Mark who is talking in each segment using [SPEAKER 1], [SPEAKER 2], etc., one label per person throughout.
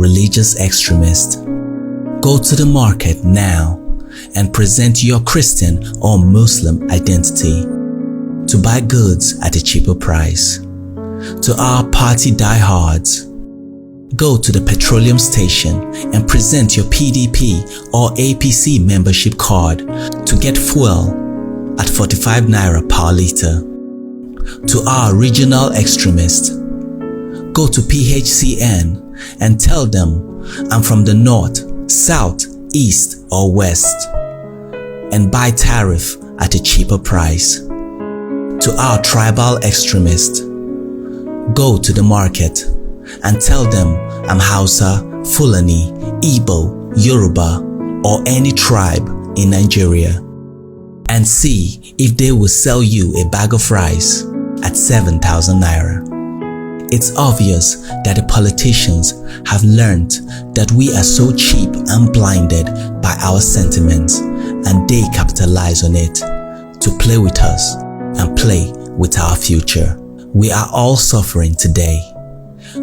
[SPEAKER 1] religious extremist. Go to the market now and present your Christian or Muslim identity to buy goods at a cheaper price. To our party diehards, go to the petroleum station and present your PDP or APC membership card to get fuel at 45 naira per litre. To our regional extremists, go to PHCN and tell them I'm from the north, south, east or west and buy tariff at a cheaper price. To our tribal extremists, go to the market and tell them I'm Hausa, Fulani, Igbo, Yoruba or any tribe in Nigeria and see if they will sell you a bag of rice at 7,000 naira. It's obvious that the politicians have learned that we are so cheap and blinded by our sentiments and they capitalize on it to play with us and play with our future. We are all suffering today.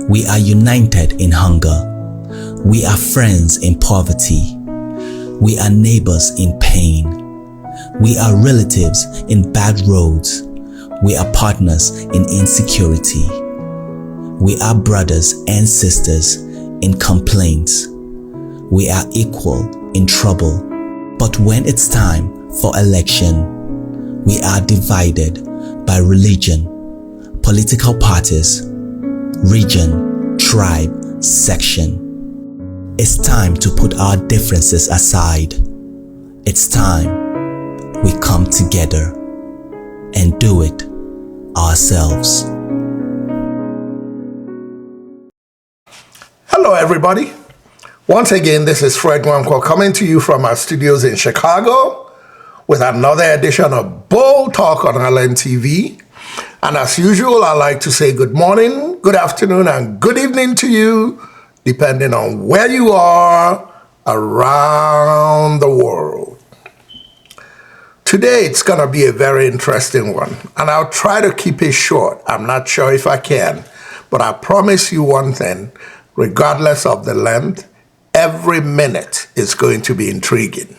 [SPEAKER 1] We are united in hunger. We are friends in poverty. We are neighbors in pain. We are relatives in bad roads. We are partners in insecurity. We are brothers and sisters in complaints. We are equal in trouble. But when it's time for election, we are divided by religion, political parties, region, tribe, section. It's time to put our differences aside. It's time we come together and do it ourselves.
[SPEAKER 2] Hello everybody. Once again, this is Fred Wanko coming to you from our studios in Chicago with another edition of Bold Talk on LNTV. And as usual, I like to say good morning, good afternoon, and good evening to you, depending on where you are around the world. Today, it's going to be a very interesting one, and I'll try to keep it short. I'm not sure if I can, but I promise you one thing, regardless of the length, every minute is going to be intriguing.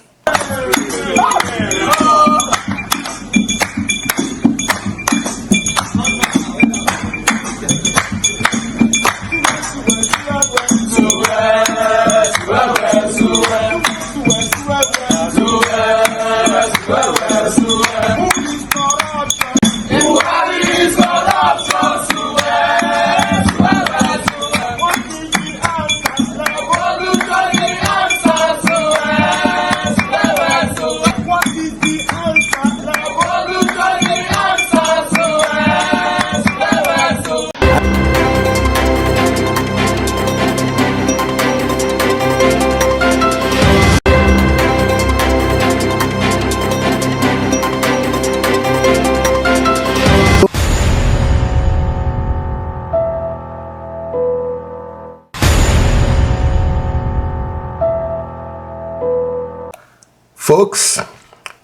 [SPEAKER 2] Folks,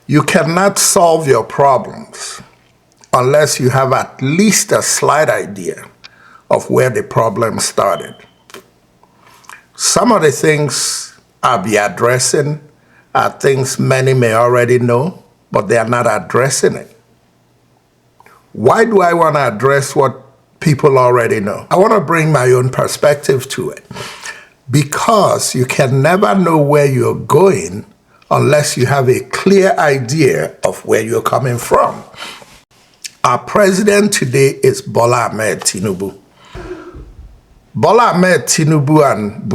[SPEAKER 2] you cannot solve your problems unless you have at least a slight idea of where the problem started. Some of the things I'll be addressing are things many may already know, but they are not addressing it. Why do I want to address what people already know? I want to bring my own perspective to it. Because you can never know where you're going unless you have a clear idea of where you're coming from. Our president today is Bola Ahmed Tinubu. Bola Ahmed Tinubu and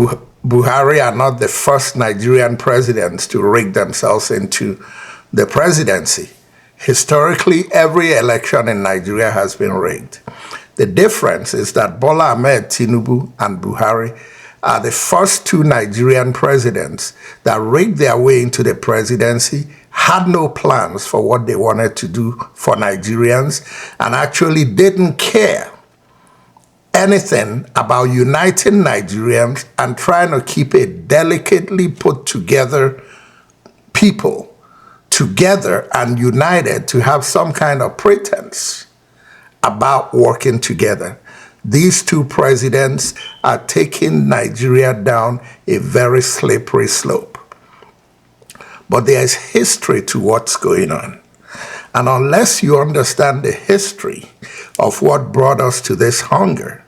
[SPEAKER 2] Buhari are not the first Nigerian presidents to rig themselves into the presidency. Historically, every election in Nigeria has been rigged. The difference is that Bola Ahmed Tinubu and Buhari are the first two Nigerian presidents that rigged their way into the presidency, had no plans for what they wanted to do for Nigerians, and actually didn't care anything about uniting Nigerians and trying to keep a delicately put together people together and united to have some kind of pretense about working together. These two presidents are taking Nigeria down a very slippery slope. But there is history to what's going on. And unless you understand the history of what brought us to this hunger,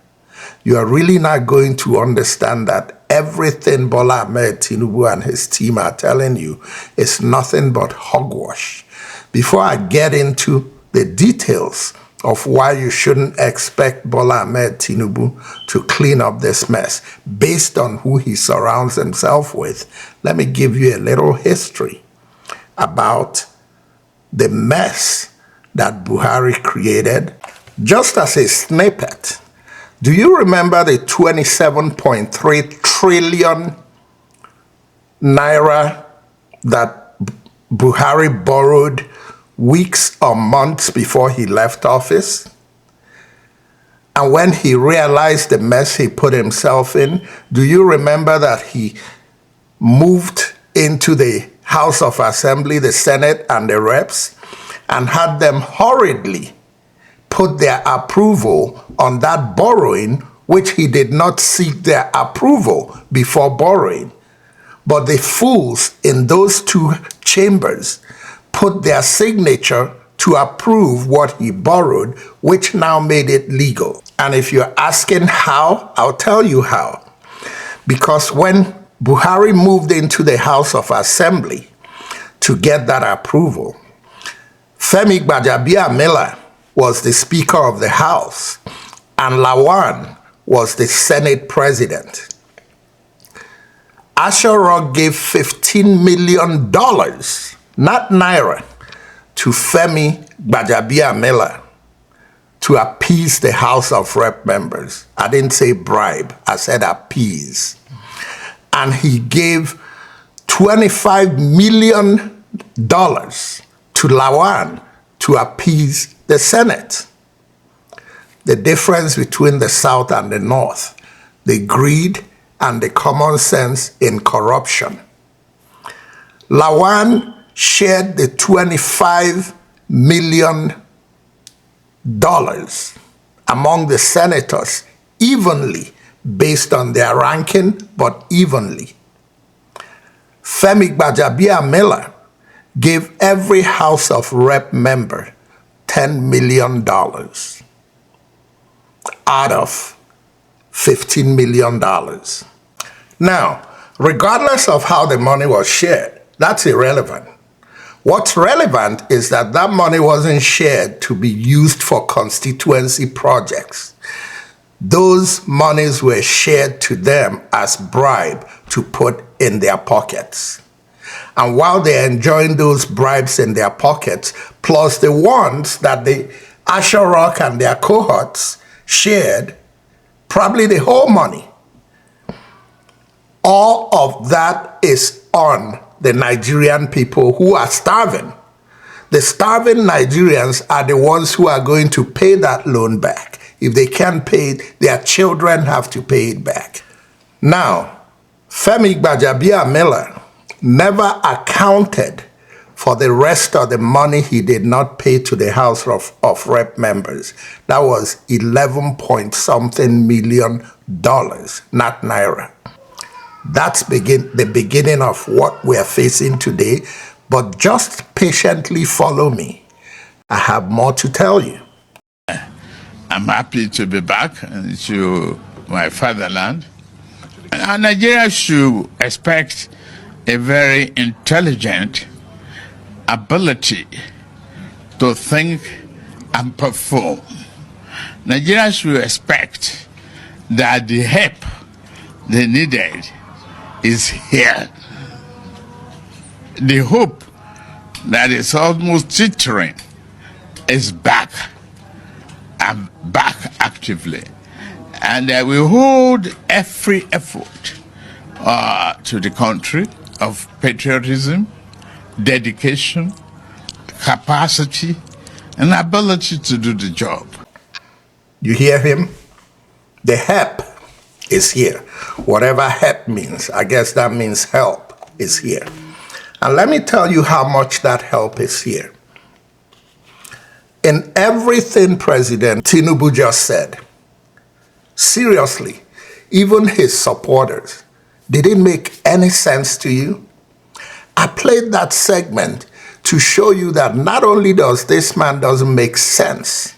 [SPEAKER 2] you are really not going to understand that everything Bola Ahmed Tinubu and his team are telling you is nothing but hogwash. Before I get into the details of why you shouldn't expect Bola Ahmed Tinubu to clean up this mess based on who he surrounds himself with, let me give you a little history about the mess that Buhari created. Just as a snippet, do you remember the 27.3 trillion naira that Buhari borrowed weeks or months before he left office? And when he realized the mess he put himself in, do you remember that he moved into the House of Assembly, the Senate, and the reps, and had them hurriedly put their approval on that borrowing, which he did not seek their approval before borrowing? But the fools in those two chambers put their signature to approve what he borrowed, which now made it legal. And if you're asking how, I'll tell you how. Because when Buhari moved into the House of Assembly to get that approval, Femi Gbajabiamila was the Speaker of the House, and Lawan was the Senate President. Asha gave $15 million, not naira, to Femi Gbajabiamila to appease the House of Rep members. I didn't say bribe, I said appease. And he gave $25 million to Lawan to appease the Senate. The difference between the South and the North, the greed and the common sense in corruption. Lawan shared the $25 million among the senators evenly, based on their ranking, but evenly. Femi Gbajabiamila gave every House of Rep member $10 million out of $15 million. Now, regardless of how the money was shared, that's irrelevant. What's relevant is that that money wasn't shared to be used for constituency projects. Those monies were shared to them as bribe to put in their pockets. And while they're enjoying those bribes in their pockets, plus the ones that the Asha Rock and their cohorts shared, probably the whole money, all of that is on the Nigerian people who are starving. The starving Nigerians are the ones who are going to pay that loan back. If they can't pay it, their children have to pay it back. Now, Femi Gbajabiamila never accounted for the rest of the money he did not pay to the House of Rep members. That was 11-point-something million dollars, not naira. That's the beginning of what we're facing today, but just patiently follow me. I have more to tell you.
[SPEAKER 3] I'm happy to be back to my fatherland. And Nigeria should expect a very intelligent ability to think and perform. Nigeria should expect that the help they needed is here. The hope that is almost teetering is back. I'm back actively. And I will hold every effort to the country of patriotism, dedication, capacity, and ability to do the job.
[SPEAKER 2] You hear him? The help is here. Whatever help means, I guess that means help is here. And let me tell you how much that help is here. In everything President Tinubu just said, Seriously, even his supporters. Did it make any sense to you? I played that segment to show you that not only does this man doesn't make sense,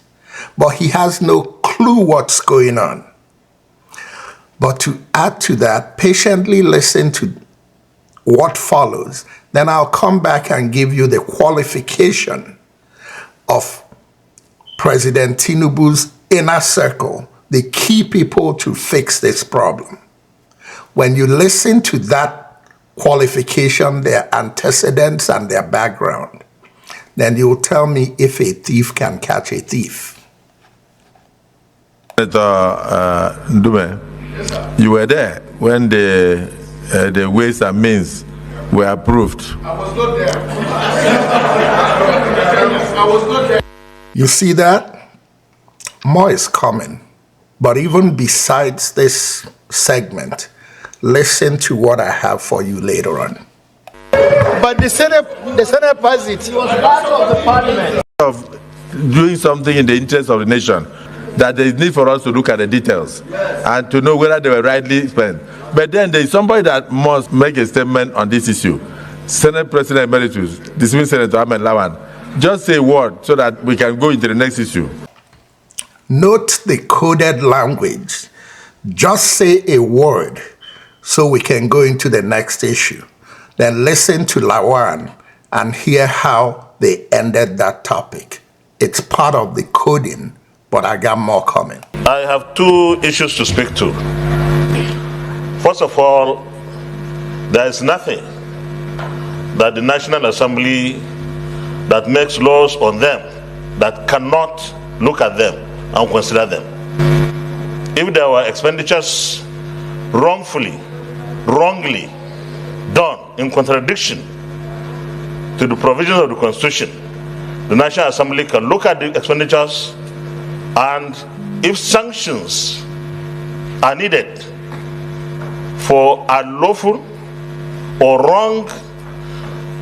[SPEAKER 2] but he has no clue what's going on. But to add to that, patiently listen to what follows, then I'll come back and give you the qualification of President Tinubu's inner circle, the key people to fix this problem. When you listen to that qualification, their antecedents and their background, then you'll tell me if a thief can catch a thief.
[SPEAKER 4] Ndume, you were there when the ways and means were approved.
[SPEAKER 3] I was not there. I was not there.
[SPEAKER 2] You see that? More is coming. But even besides this segment, listen to what I have for you later on.
[SPEAKER 5] But the Senate passed it. It was part of the parliament.
[SPEAKER 4] Of doing something in the interest of the nation, that there is need for us to look at the details and to know whether they were rightly spent. But then there is somebody that must make a statement on this issue. Senate President Emeritus, dismissed Senator Ahmed Lawan, just say a word so that we can go into the next issue.
[SPEAKER 2] Note the coded language. Just say a word so we can go into the next issue. Then listen to Lawan and hear how they ended that topic. It's part of the coding, but I got more coming.
[SPEAKER 6] I have two issues to speak to. First of all, there is nothing that the National Assembly that makes laws on them that cannot look at them and consider them. If there were expenditures wrongly done in contradiction to the provisions of the Constitution, the National Assembly can look at the expenditures, and if sanctions are needed for unlawful or wrong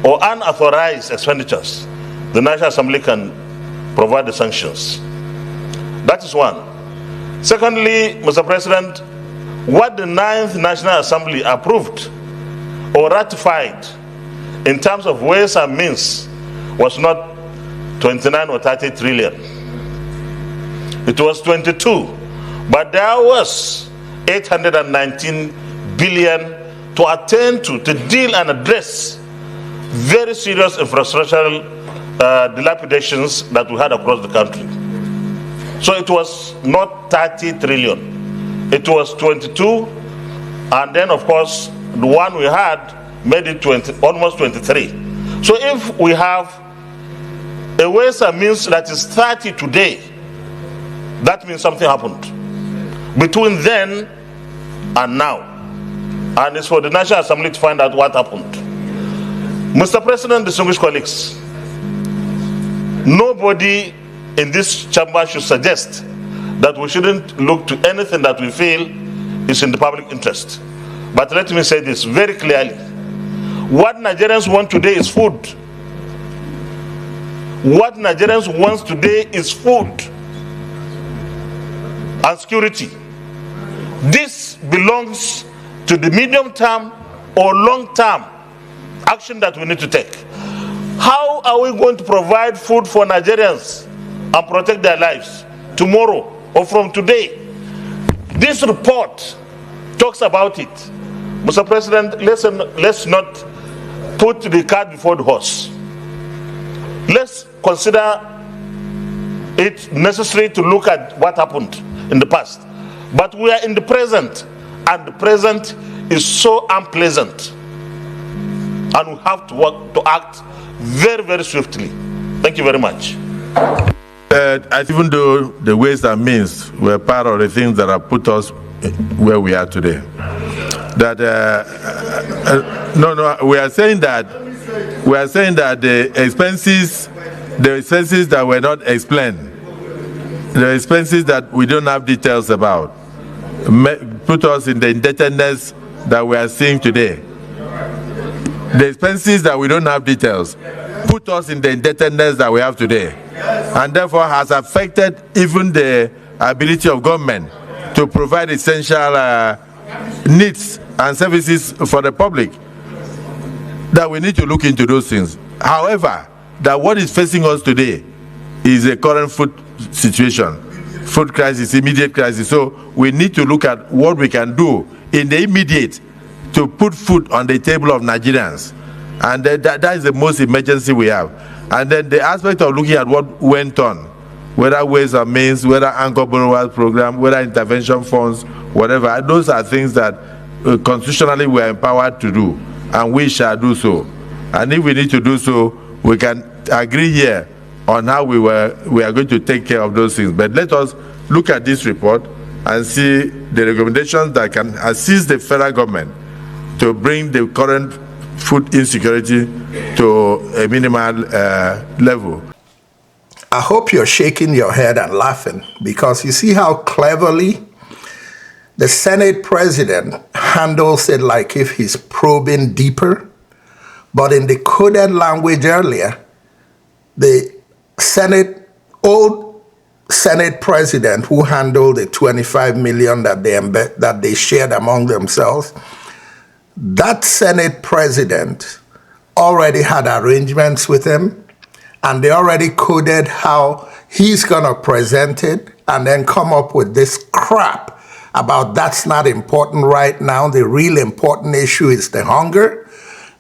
[SPEAKER 6] or unauthorized expenditures, the National Assembly can provide the sanctions. That is one. Secondly, Mr. President, what the 9th National Assembly approved or ratified in terms of ways and means was not 29 or 30 trillion. It was 22, but there was 819 billion to attend to deal and address very serious infrastructural dilapidations that we had across the country. So it was not 30 trillion, it was 22, and then of course the one we had made it almost 23. So if we have a ways and means that is 30 today, that means something happened between then and now, and it's for the National Assembly to find out what happened. Mr. President, distinguished colleagues, nobody in this chamber should suggest that we shouldn't look to anything that we feel is in the public interest. But let me say this very clearly. What Nigerians want today is food. What Nigerians want today is food and security. This belongs to the medium term or long term action that we need to take. How are we going to provide food for Nigerians and protect their lives tomorrow or from today? This report talks about it. Mr. President, let's not put the cart before the horse. Let's consider it necessary to look at what happened in the past. But we are in the present, and the present is so unpleasant. And we have to act very, very swiftly. Thank you very much.
[SPEAKER 4] Even though the ways and means were part of the things that have put us where we are today, that we are saying that the expenses that were not explained, the expenses that we don't have details about, put us in the indebtedness that we are seeing today. The expenses that we don't have details put us in the indebtedness that we have today, and therefore has affected even the ability of government to provide essential needs and services for the public, that we need to look into those things. However, that what is facing us today is a current food situation, food crisis, immediate crisis. So we need to look at what we can do in the immediate to put food on the table of Nigerians. And that is the most emergency we have. And then the aspect of looking at what went on, whether ways and means, whether anchor borrowers program, whether intervention funds, whatever, those are things that constitutionally we are empowered to do, and we shall do so. And if we need to do so, we can agree here on how we are going to take care of those things. But let us look at this report and see the recommendations that can assist the federal government to bring the current food insecurity to a minimal level.
[SPEAKER 2] I hope you're shaking your head and laughing, because you see how cleverly the Senate president handles it, like if he's probing deeper. But in the coded language earlier, the old Senate president who handled the 25 million that they shared among themselves, that Senate president already had arrangements with him, and they already coded how he's gonna present it, and then come up with this crap about that's not important right now. The real important issue is the hunger.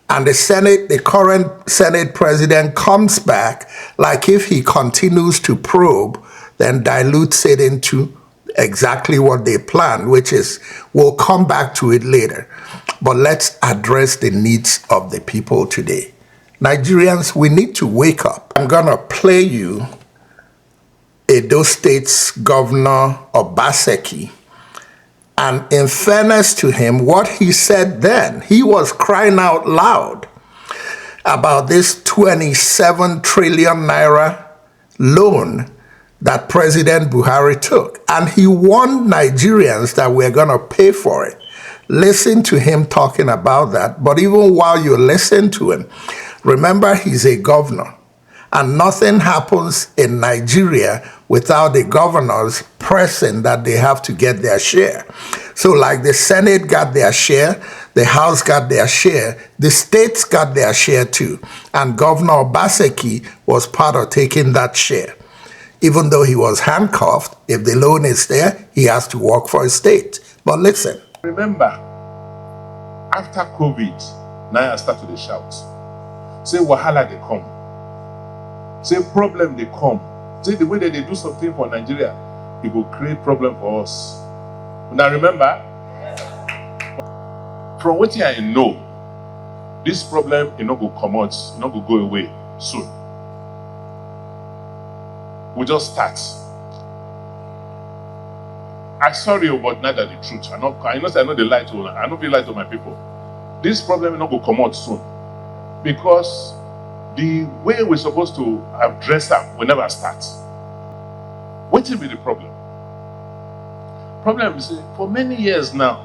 [SPEAKER 2] And the current Senate president comes back, like if he continues to probe, then dilutes it into exactly what they planned, which is, we'll come back to it later. But let's address the needs of the people today. Nigerians, we need to wake up. I'm gonna play you Edo State's Governor Obaseki. And in fairness to him, what he said then, he was crying out loud about this 27 trillion naira loan that President Buhari took. And he warned Nigerians that we're going to pay for it. Listen to him talking about that. But even while you listen to him, remember he's a governor. And nothing happens in Nigeria without the governors pressing that they have to get their share. So like the Senate got their share, the House got their share, the states got their share too. And Governor Obaseki was part of taking that share. Even though he was handcuffed, if the loan is there, he has to work for a state. But listen.
[SPEAKER 7] Remember, after COVID, now I start to shout. Say, wahala they come. Say, problem they come. Say, the way that they do something for Nigeria, it will create problem for us. Now remember, from what I know, this problem is not going to come out, it's not going to go away soon. We just start. I'm sorry, but not that the truth. I know they lie to. I don't feel lie to my people. This problem is not going to come out soon, because the way we're supposed to address them will never start. What will be the problem? Problem is, for many years now,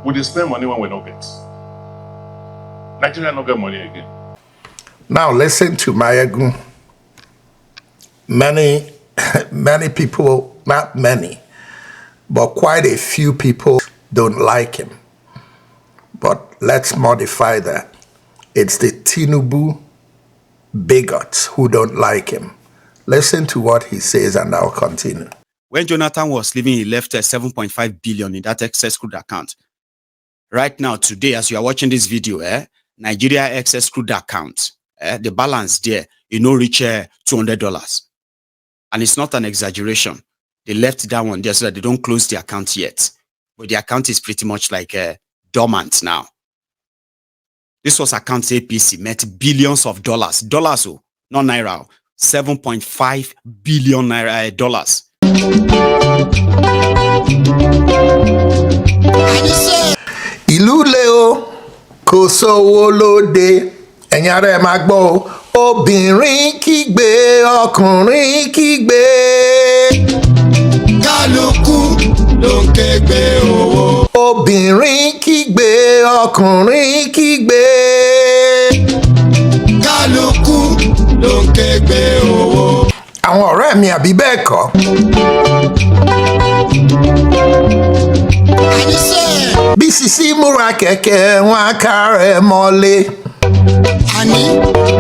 [SPEAKER 7] we dey spend money when we don't get. Nigeria not get money again.
[SPEAKER 2] Now listen to Mayegun. Many people, not many, but quite a few people don't like him. But let's modify that. It's the Tinubu bigots who don't like him. Listen to what he says and I'll continue.
[SPEAKER 8] When Jonathan was leaving, he left 7.5 billion in that excess crude account. Right now, today, as you are watching this video, Nigeria excess crude account, the balance there, no reach $200. And it's not an exaggeration. They left that one there so that they don't close the account yet. But the account is pretty much like dormant now. This was account APC, met billions of dollars. Dollars, oh, not naira. 7.5 billion naira dollars.
[SPEAKER 2] Ìlú le o, kò sówó lóde, ẹ̀yin ará ẹ máa gbọ́ o. Obìnrin kígbe, ọkùnrin kígbe. Kálukú ló ń kégbe owó. Obìnrin kígbe, ọkùnrin kígbe. Kálukú ló ń kégbe owó. àwọn ọ̀rẹ́ mi àbí bẹ́ẹ̀ kọ́. bí Sisi múra kẹ̀kẹ́ wọn á ká rẹ̀ mọ́lé.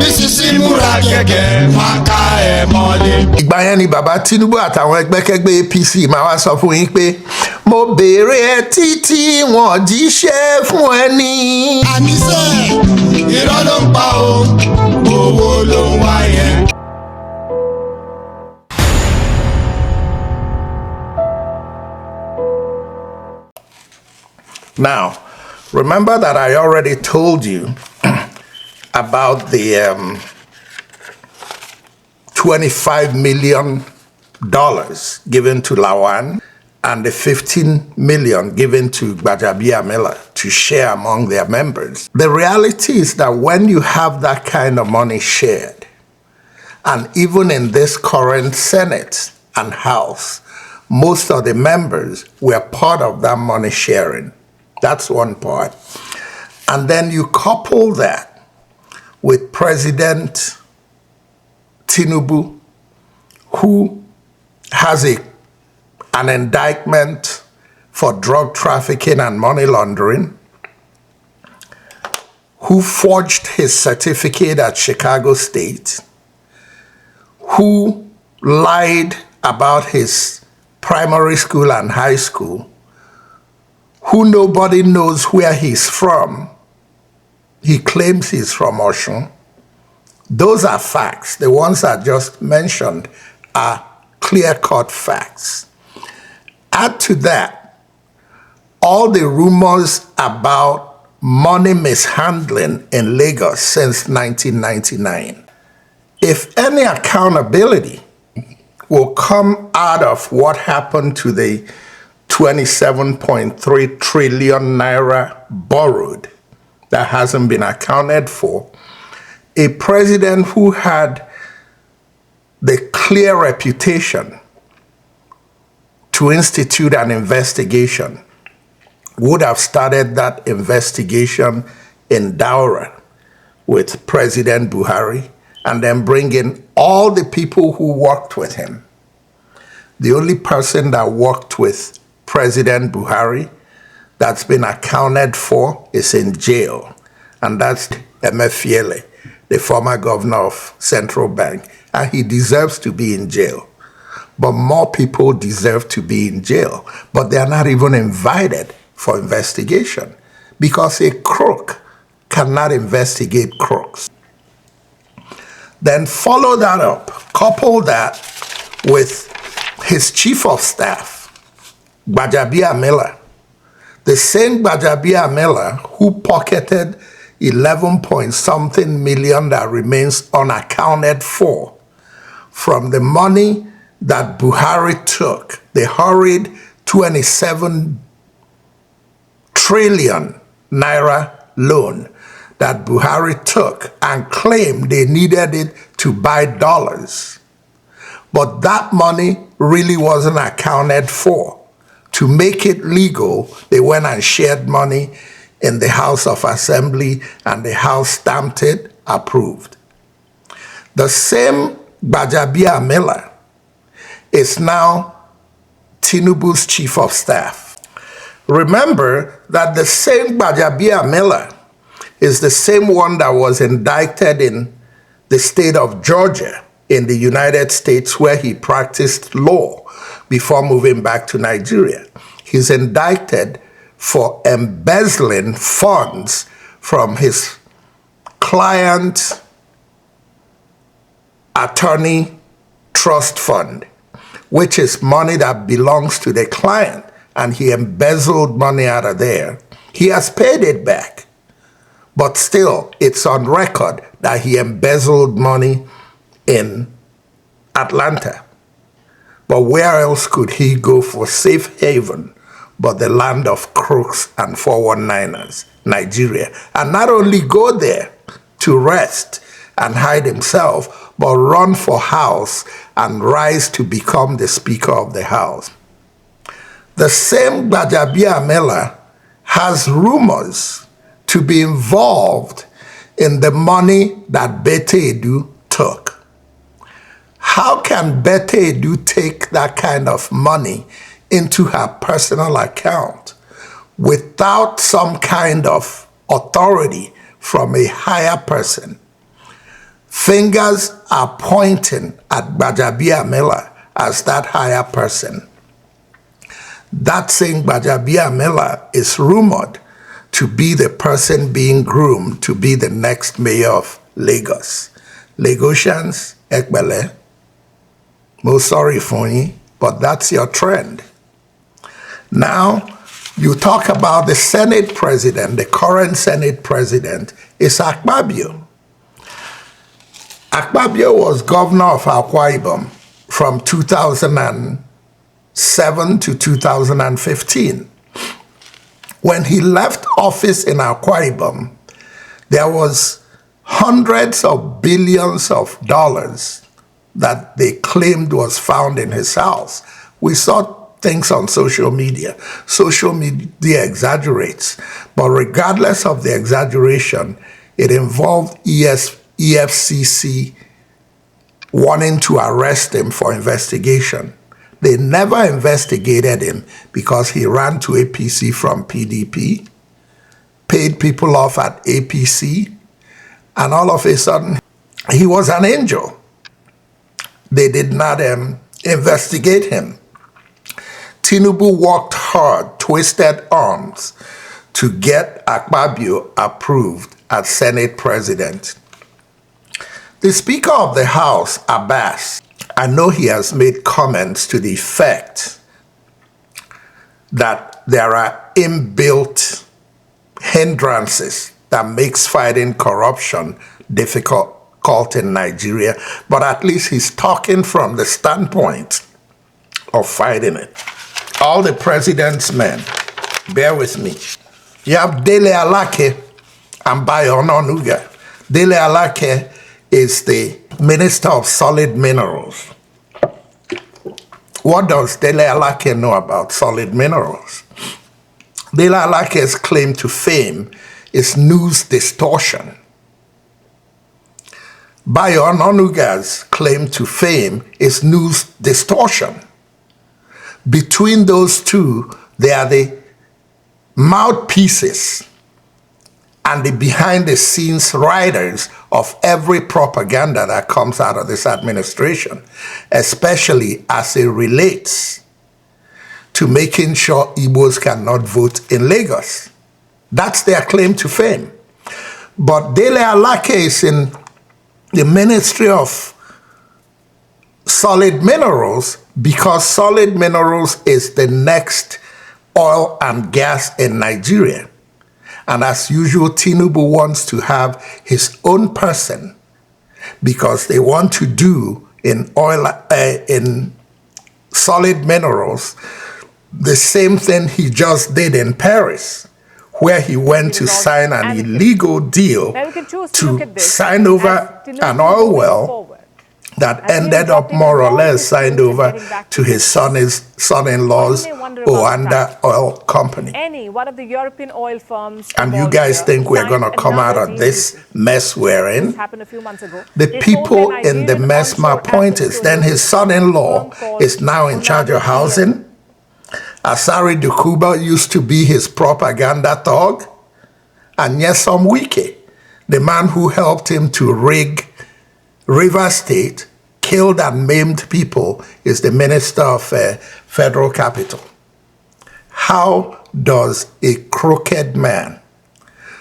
[SPEAKER 5] bí Sisi múra kẹ̀kẹ́ wọn á ká ẹ̀ mọ́lé.
[SPEAKER 2] ìgbà yẹn ni bàbá Tinubu àtàwọn ẹgbẹ́kẹ́gbẹ́ APC máa wá sọ fún yín pé mo béèrè ẹ títí wọn jíṣẹ́ fún ẹ ní.
[SPEAKER 5] irọ́ ló ń pa o owó ló ń wá yẹn.
[SPEAKER 2] Now, remember that I already told you about the $25 million given to Lawan and the $15 million given to Gbajabiamila to share among their members. The reality is that when you have that kind of money shared, and even in this current Senate and House, most of the members were part of that money sharing. That's one part. And then you couple that with President Tinubu, who has an indictment for drug trafficking and money laundering, who forged his certificate at Chicago State, who lied about his primary school and high school, who nobody knows where he's from. He claims he's from Osun. Those are facts. The ones I just mentioned are clear-cut facts. Add to that all the rumors about money mishandling in Lagos since 1999. If any accountability will come out of what happened to the 27.3 trillion naira borrowed that hasn't been accounted for, a president who had the clear reputation to institute an investigation would have started that investigation in Daura with President Buhari and then bring in all the people who worked with him. The only person that worked with President Buhari that's been accounted for is in jail, and that's Emefiele, the former governor of Central Bank, and he deserves to be in jail. But more people deserve to be in jail, but they are not even invited for investigation because a crook cannot investigate crooks. Then follow that up, couple that with his chief of staff, Gbajabiamila, the same Gbajabiamila who pocketed 11-point-something million that remains unaccounted for from the money that Buhari took, the hurried 27 trillion naira loan that Buhari took and claimed they needed it to buy dollars. But that money really wasn't accounted for. To make it legal, they went and shared money in the House of Assembly, and the House stamped it, approved. The same Gbajabiamila is now Tinubu's chief of staff. Remember that the same Gbajabiamila is the same one that was indicted in the state of Georgia in the United States, where he practiced law before moving back to Nigeria. He's indicted for embezzling funds from his client attorney trust fund, which is money that belongs to the client, and he embezzled money out of there. He has paid it back, but still it's on record that he embezzled money in Atlanta. But where else could he go for safe haven but the land of crooks and 419ers, Nigeria? And not only go there to rest and hide himself, but run for House and rise to become the Speaker of the House. The same Gbajabiamila has rumors to be involved in the money that Bete Edu took. How can Bete Edu take that kind of money into her personal account without some kind of authority from a higher person? Fingers are pointing at Gbajabiamila as that higher person. That same Gbajabiamila is rumored to be the person being groomed to be the next mayor of Lagos. Lagosians, Ekbele, most sorry for you, but that's your trend. Now, you talk about the Senate president, the current Senate president is Akpabio. Akpabio was governor of Akwa Ibom from 2007 to 2015. When he left office in Akwa Ibom, there was hundreds of billions of dollars that they claimed was found in his house. We saw things on social media. Social media exaggerates, but regardless of the exaggeration, it involved EFCC wanting to arrest him for investigation. They never investigated him because he ran to APC from PDP, paid people off at APC, and all of a sudden, he was an angel. They did not investigate him. Tinubu worked hard, twisted arms to get Akpabio approved as Senate president. The Speaker of the House, Abbas, I know he has made comments to the effect that there are inbuilt hindrances that makes fighting corruption difficult in Nigeria, but at least he's talking from the standpoint of fighting it. All the president's men, bear with me. You have Dele Alake and Bayo Ononuga. Dele Alake is the Minister of Solid Minerals. What does Dele Alake know about solid minerals? Dele Alake's claim to fame is news distortion. Bayo Ononuga's claim to fame is news distortion. Between those two, they are the mouthpieces and the behind-the-scenes writers of every propaganda that comes out of this administration, especially as it relates to making sure Igbos cannot vote in Lagos. That's their claim to fame. But Dele Alake is in the Ministry of Solid Minerals because solid minerals is the next oil and gas in Nigeria. And as usual, Tinubu wants to have his own person because they want to do in solid minerals the same thing he just did in Paris, where he went to sign an illegal deal to sign over an oil well that ended up more or less signed over to his son-in-law's Oanda Oil Company.
[SPEAKER 9] One of the European oil firms.
[SPEAKER 2] And you guys think we're going to come out of this mess we're in?
[SPEAKER 9] Happened a few months ago.
[SPEAKER 2] The people in the mess, my point is, then his son-in-law is now in charge of housing. Asari Dukuba used to be his propaganda thug. And Nyesom Wike, the man who helped him to rig River State, killed and maimed people, is the Minister of Federal Capital. How does a crooked man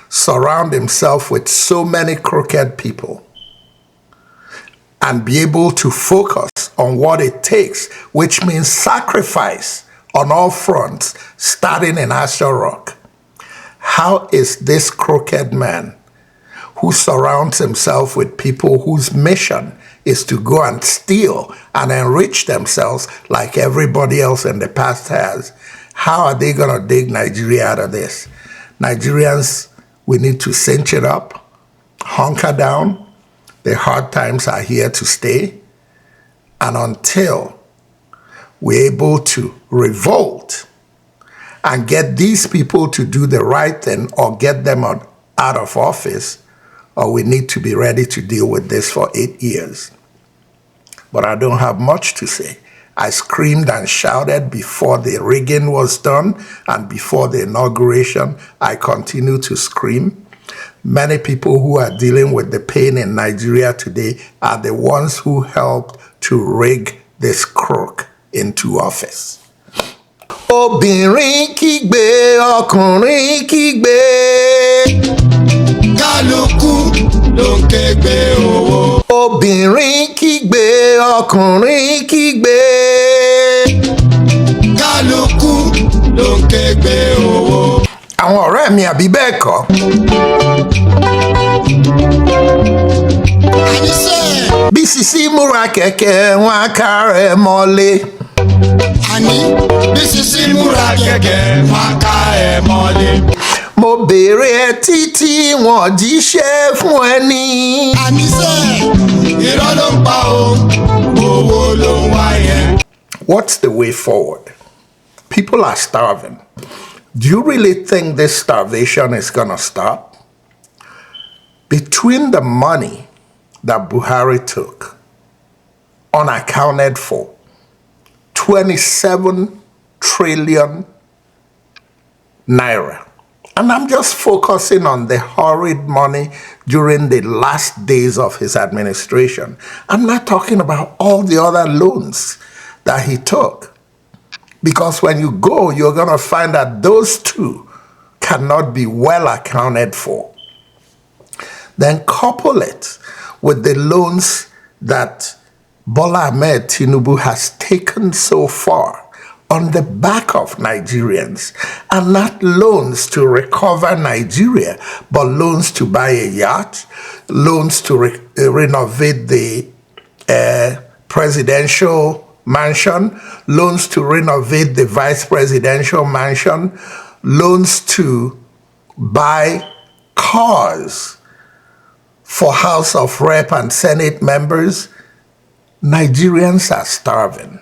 [SPEAKER 2] surround himself with so many crooked people and be able to focus on what it takes, which means sacrifice on all fronts, starting in Asher Rock? How is this crooked man, who surrounds himself with people whose mission is to go and steal and enrich themselves like everybody else in the past has, how are they going to dig Nigeria out of this? Nigerians, we need to cinch it up, hunker down. The hard times are here to stay. And until we're able to revolt and get these people to do the right thing or get them out of office, or we need to be ready to deal with this for 8 years. but I don't have much to say. I screamed and shouted before the rigging was done and before the inauguration. I continue to scream. Many people who are dealing with the pain in Nigeria today are the ones who helped to rig this crook into office. Obìnrin kígbe, ọkùnrin kígbe.
[SPEAKER 5] Kálukú ló ń kégbe owó.
[SPEAKER 2] Obìnrin kígbe, ọkùnrin kígbe.
[SPEAKER 5] Kálukú ló ń kégbe owó.
[SPEAKER 2] Àwọn ọ̀rẹ́ mi àbí bẹ́ẹ̀ kọ́.
[SPEAKER 5] Àníṣe.
[SPEAKER 2] Bí Sisi múra kẹ̀kẹ́ wọn á ká rẹ̀ mọ́lé.
[SPEAKER 5] Àní bí Sisi múra kẹ̀kẹ́ wọn ká ẹ mọ́lé.
[SPEAKER 2] Mo béèrè ẹ títí wọn jíṣẹ́ fún ẹ ní.
[SPEAKER 5] Àníṣe irọ́ ló ń pa o, owó ló ń wá yẹn.
[SPEAKER 2] What's the way forward? People are starving. Do you really think this starvation is gonna stop? Between the money that Buhari took, unaccounted for, 27 trillion naira. And I'm just focusing on the horrid money during the last days of his administration. I'm not talking about all the other loans that he took. Because when you go, you're going to find that those two cannot be well accounted for. Then couple it with the loans that Bola Ahmed Tinubu has taken so far on the back of Nigerians, and not loans to recover Nigeria, but loans to buy a yacht, loans to renovate the presidential mansion, loans to renovate the vice presidential mansion, loans to buy cars for House of Rep and Senate members. Nigerians are starving.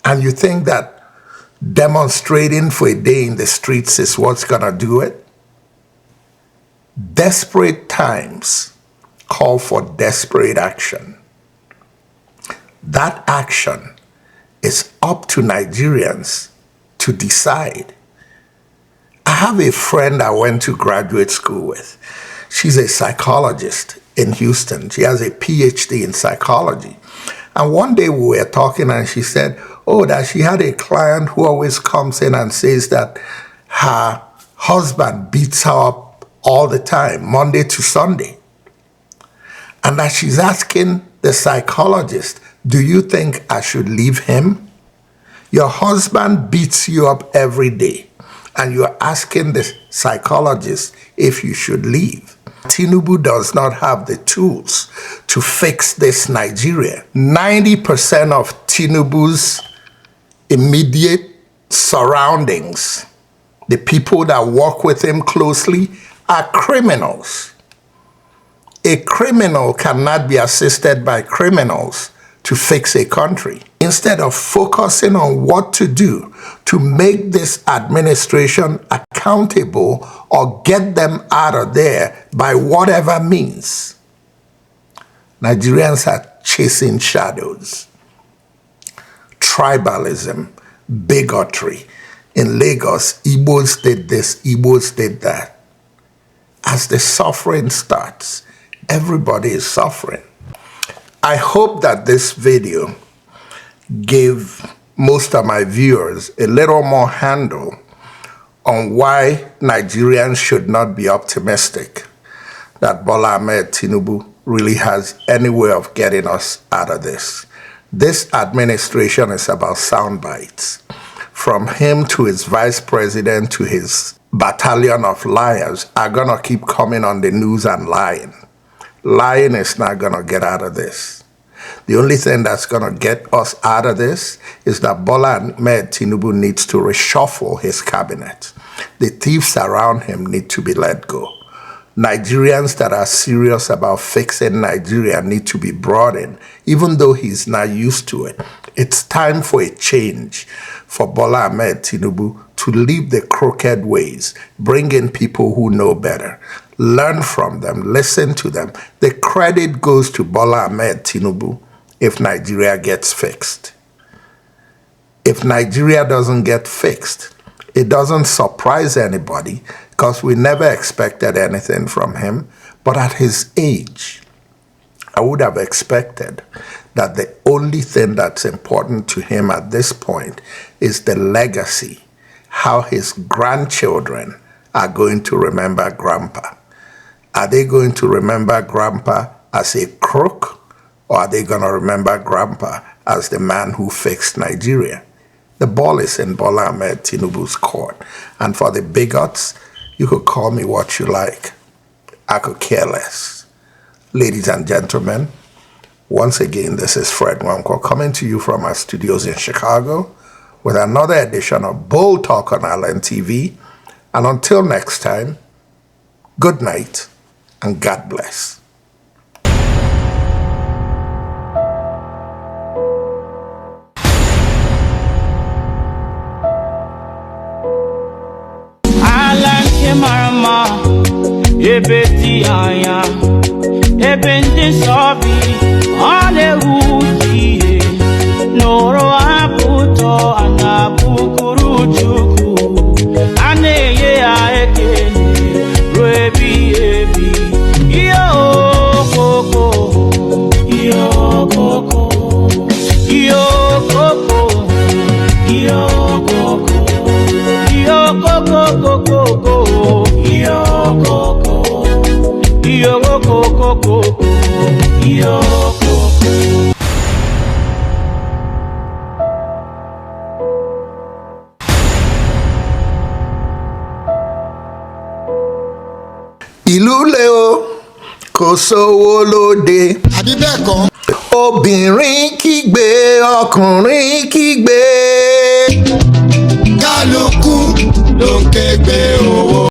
[SPEAKER 2] And you think that demonstrating for a day in the streets is what's gonna do it? Desperate times call for desperate action. That action is up to Nigerians to decide. I have a friend I went to graduate school with. She's a psychologist in Houston. She has a PhD in psychology. And one day we were talking and she said, oh, that she had a client who always comes in and says that her husband beats her up all the time, Monday to Sunday. And that she's asking the psychologist, do you think I should leave him? Your husband beats you up every day, and you're asking the psychologist if you should leave. Tinubu does not have the tools to fix this Nigeria. 90% of Tinubu's immediate surroundings, the people that work with him closely, are criminals. A criminal cannot be assisted by criminals to fix a country. Instead of focusing on what to do to make this administration accountable or get them out of there by whatever means, Nigerians are chasing shadows. Tribalism, bigotry. In Lagos, Igbos did this, Igbos did that. As the suffering starts, everybody is suffering. I hope that this video gave most of my viewers a little more handle on why Nigerians should not be optimistic that Bola Ahmed Tinubu really has any way of getting us out of this. This administration is about sound bites. From him to his vice president to his battalion of liars are going to keep coming on the news and lying. Lying is not going to get out of this. The only thing that's going to get us out of this is that Bola Ahmed Tinubu needs to reshuffle his cabinet. The thieves around him need to be let go. Nigerians that are serious about fixing Nigeria need to be brought in, even though he's not used to it. It's time for a change for Bola Ahmed Tinubu to leave the crooked ways, bring in people who know better, learn from them, listen to them. The credit goes to Bola Ahmed Tinubu if Nigeria gets fixed. If Nigeria doesn't get fixed, it doesn't surprise anybody because we never expected anything from him. But at his age, I would have expected that the only thing that's important to him at this point is the legacy, how his grandchildren are going to remember Grandpa. Are they going to remember Grandpa as a crook, or are they going to remember Grandpa as the man who fixed Nigeria? The ball is in Bola Ahmed Tinubu's court. And for the bigots, you could call me what you like. I could care less. Ladies and gentlemen, once again, this is Fred Wanko coming to you from our studios in Chicago with another edition of Bold Talk on Island TV. And until next time, good night and God bless.
[SPEAKER 10] Marama, ebeti aya, ebendi sobi, ale uji, noro aputo anabukuru chuku, ane ye aeke, rebi ebi, yo koko, yo koko, yo koko, yo koko. Yo coco coco yo coco yo coco yo coco.
[SPEAKER 2] Ìlú le o, kò sówó lóde.
[SPEAKER 5] àbí bẹ́ẹ̀ kọ́.
[SPEAKER 2] Obìnrin kígbe, ọkùnrin kígbe.
[SPEAKER 5] Kálukú ló ń ké gbé o.